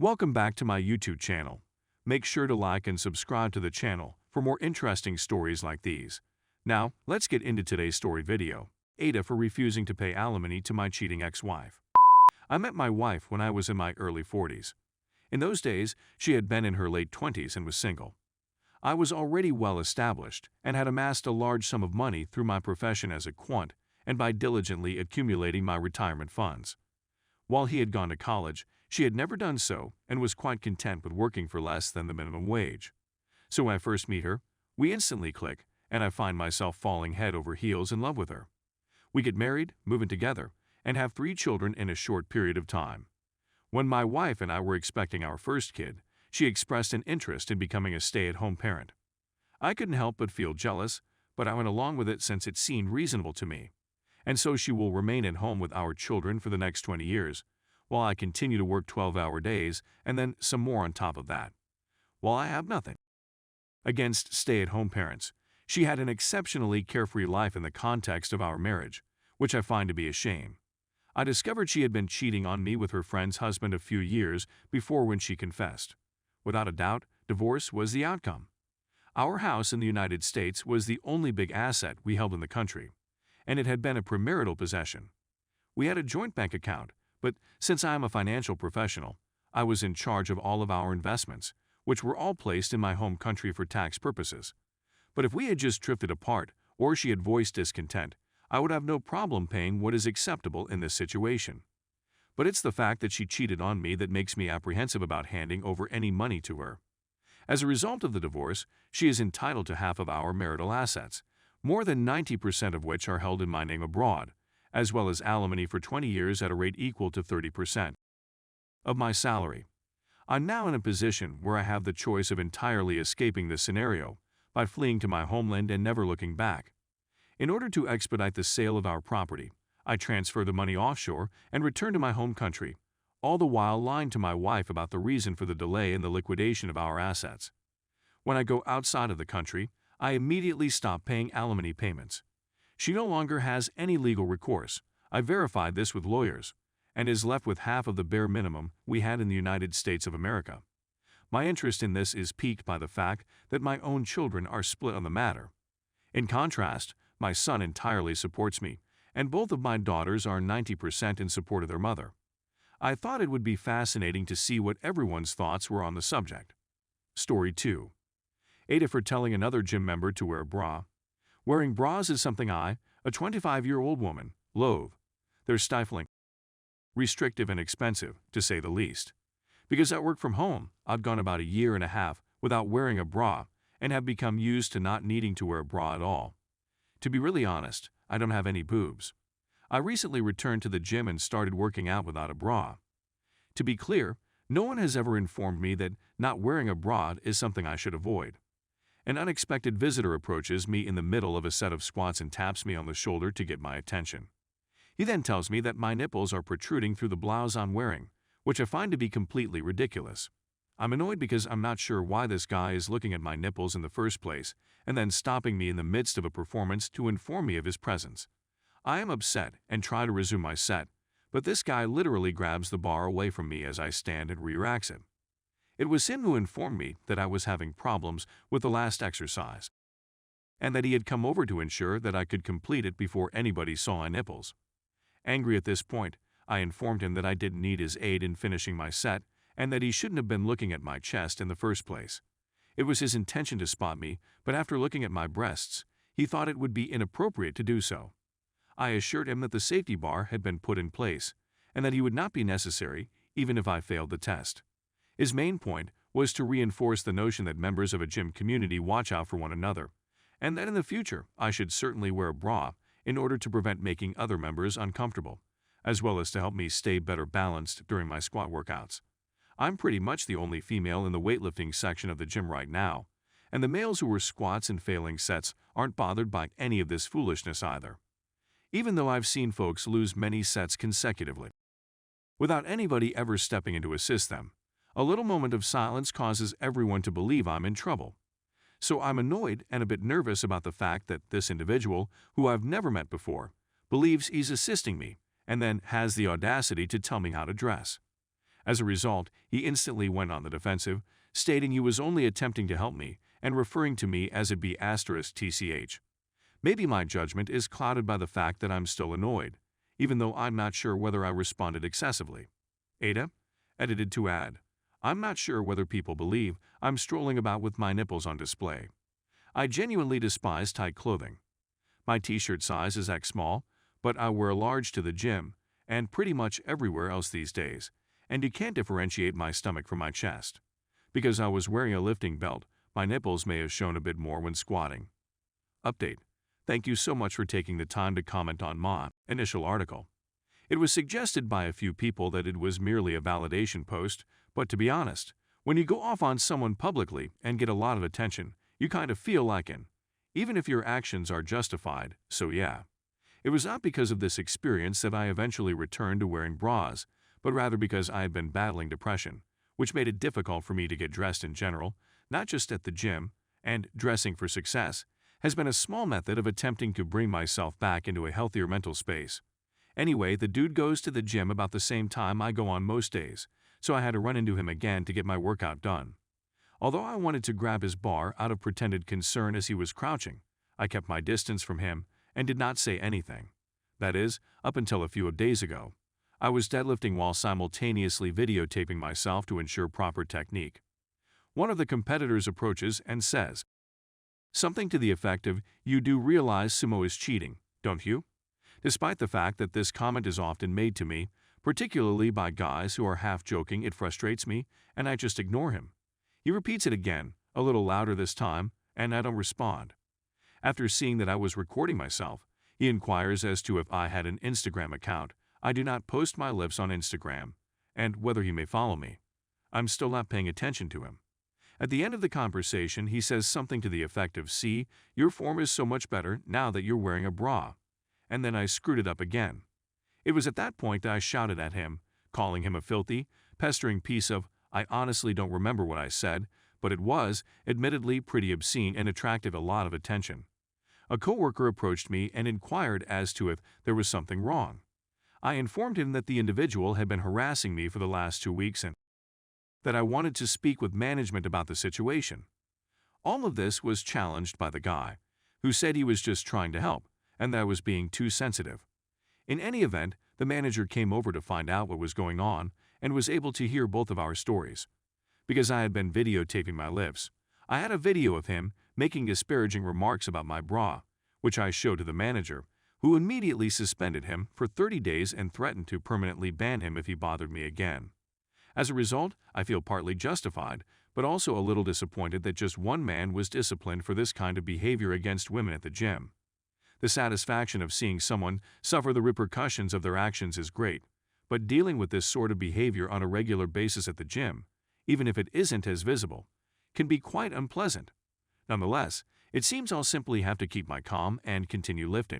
Welcome back to my YouTube channel. Make sure to like and subscribe to the channel for more interesting stories like these. Now, let's get into today's story video. AITA for refusing to pay alimony to my cheating ex-wife. I met my wife when I was in my early 40s. In those days, she had been in her late 20s and was single. I was already well established and had amassed a large sum of money through my profession as a quant and by diligently accumulating my retirement funds. While he had gone to college, she had never done so and was quite content with working for less than the minimum wage. So when I first meet her, we instantly click, and I find myself falling head over heels in love with her. We get married, move in together, and have 3 children in a short period of time. When my wife and I were expecting our first kid, she expressed an interest in becoming a stay-at-home parent. I couldn't help but feel jealous, but I went along with it since it seemed reasonable to me. And so she will remain at home with our children for the next 20 years, while I continue to work 12-hour days and then some more on top of that. While I have nothing against stay-at-home parents, she had an exceptionally carefree life in the context of our marriage, which I find to be a shame. I discovered she had been cheating on me with her friend's husband a few years before when she confessed. Without a doubt, divorce was the outcome. Our house in the United States was the only big asset we held in the country, and it had been a premarital possession. We had a joint bank account, but since I am a financial professional, I was in charge of all of our investments, which were all placed in my home country for tax purposes. But if we had just drifted apart or she had voiced discontent, I would have no problem paying what is acceptable in this situation. But it's the fact that she cheated on me that makes me apprehensive about handing over any money to her. As a result of the divorce, she is entitled to half of our marital assets, more than 90% of which are held in my name abroad, as well as alimony for 20 years at a rate equal to 30% of my salary. I'm now in a position where I have the choice of entirely escaping this scenario by fleeing to my homeland and never looking back. In order to expedite the sale of our property, I transfer the money offshore and return to my home country, all the while lying to my wife about the reason for the delay in the liquidation of our assets. When I go outside of the country, I immediately stop paying alimony payments. She no longer has any legal recourse. I verified this with lawyers, and is left with half of the bare minimum we had in the United States of America. My interest in this is piqued by the fact that my own children are split on the matter. In contrast, my son entirely supports me, and both of my daughters are 90% in support of their mother. I thought it would be fascinating to see what everyone's thoughts were on the subject. Story 2. AITA for telling another gym member to wear a bra. Wearing bras is something I, a 25-year-old woman, loathe. They're stifling, restrictive, and expensive, to say the least. Because I work from home, I've gone about a year and a half without wearing a bra and have become used to not needing to wear a bra at all. To be really honest, I don't have any boobs. I recently returned to the gym and started working out without a bra. To be clear, no one has ever informed me that not wearing a bra is something I should avoid. An unexpected visitor approaches me in the middle of a set of squats and taps me on the shoulder to get my attention. He then tells me that my nipples are protruding through the blouse I'm wearing, which I find to be completely ridiculous. I'm annoyed because I'm not sure why this guy is looking at my nipples in the first place and then stopping me in the midst of a performance to inform me of his presence. I am upset and try to resume my set, but this guy literally grabs the bar away from me as I stand and re-racks it. It was him who informed me that I was having problems with the last exercise, and that he had come over to ensure that I could complete it before anybody saw my nipples. Angry at this point, I informed him that I didn't need his aid in finishing my set and that he shouldn't have been looking at my chest in the first place. It was his intention to spot me, but after looking at my breasts, he thought it would be inappropriate to do so. I assured him that the safety bar had been put in place and that he would not be necessary even if I failed the test. His main point was to reinforce the notion that members of a gym community watch out for one another, and that in the future I should certainly wear a bra in order to prevent making other members uncomfortable, as well as to help me stay better balanced during my squat workouts. I'm pretty much the only female in the weightlifting section of the gym right now, and the males who were squats and failing sets aren't bothered by any of this foolishness either. Even though I've seen folks lose many sets consecutively, without anybody ever stepping in to assist them, a little moment of silence causes everyone to believe I'm in trouble. So I'm annoyed and a bit nervous about the fact that this individual, who I've never met before, believes he's assisting me and then has the audacity to tell me how to dress. As a result, he instantly went on the defensive, stating he was only attempting to help me and referring to me as it'd be *TCH. Maybe my judgment is clouded by the fact that I'm still annoyed, even though I'm not sure whether I responded excessively. AITA, edited to add, I'm not sure whether people believe I'm strolling about with my nipples on display. I genuinely despise tight clothing. My t-shirt size is X small, but I wear a large to the gym and pretty much everywhere else these days, and you can't differentiate my stomach from my chest. Because I was wearing a lifting belt, my nipples may have shown a bit more when squatting. Update. Thank you so much for taking the time to comment on my initial article. It was suggested by a few people that it was merely a validation post, but to be honest, when you go off on someone publicly and get a lot of attention, you kind of feel like an, even if your actions are justified, so yeah. It was not because of this experience that I eventually returned to wearing bras, but rather because I had been battling depression, which made it difficult for me to get dressed in general, not just at the gym, and dressing for success has been a small method of attempting to bring myself back into a healthier mental space. Anyway, the dude goes to the gym about the same time I go on most days, so I had to run into him again to get my workout done. Although I wanted to grab his bar out of pretended concern as he was crouching, I kept my distance from him and did not say anything. That is, up until a few days ago. I was deadlifting while simultaneously videotaping myself to ensure proper technique. One of the competitors approaches and says something to the effect of, "You do realize sumo is cheating, don't you?" Despite the fact that this comment is often made to me, particularly by guys who are half joking, it frustrates me, and I just ignore him. He repeats it again, a little louder this time, and I don't respond. After seeing that I was recording myself, he inquires as to if I had an Instagram account. I do not post my lips on Instagram, and whether he may follow me. I'm still not paying attention to him. At the end of the conversation, he says something to the effect of, "See, your form is so much better now that you're wearing a bra." And then I screwed it up again. It was at that point that I shouted at him, calling him a filthy, pestering piece of, I honestly don't remember what I said, but it was, admittedly, pretty obscene and attracted a lot of attention. A coworker approached me and inquired as to if there was something wrong. I informed him that the individual had been harassing me for the last 2 weeks and that I wanted to speak with management about the situation. All of this was challenged by the guy, who said he was just trying to help and that I was being too sensitive. In any event, the manager came over to find out what was going on and was able to hear both of our stories. Because I had been videotaping my lips, I had a video of him making disparaging remarks about my bra, which I showed to the manager, who immediately suspended him for 30 days and threatened to permanently ban him if he bothered me again. As a result, I feel partly justified, but also a little disappointed that just one man was disciplined for this kind of behavior against women at the gym. The satisfaction of seeing someone suffer the repercussions of their actions is great, but dealing with this sort of behavior on a regular basis at the gym, even if it isn't as visible, can be quite unpleasant. Nonetheless, it seems I'll simply have to keep my calm and continue lifting.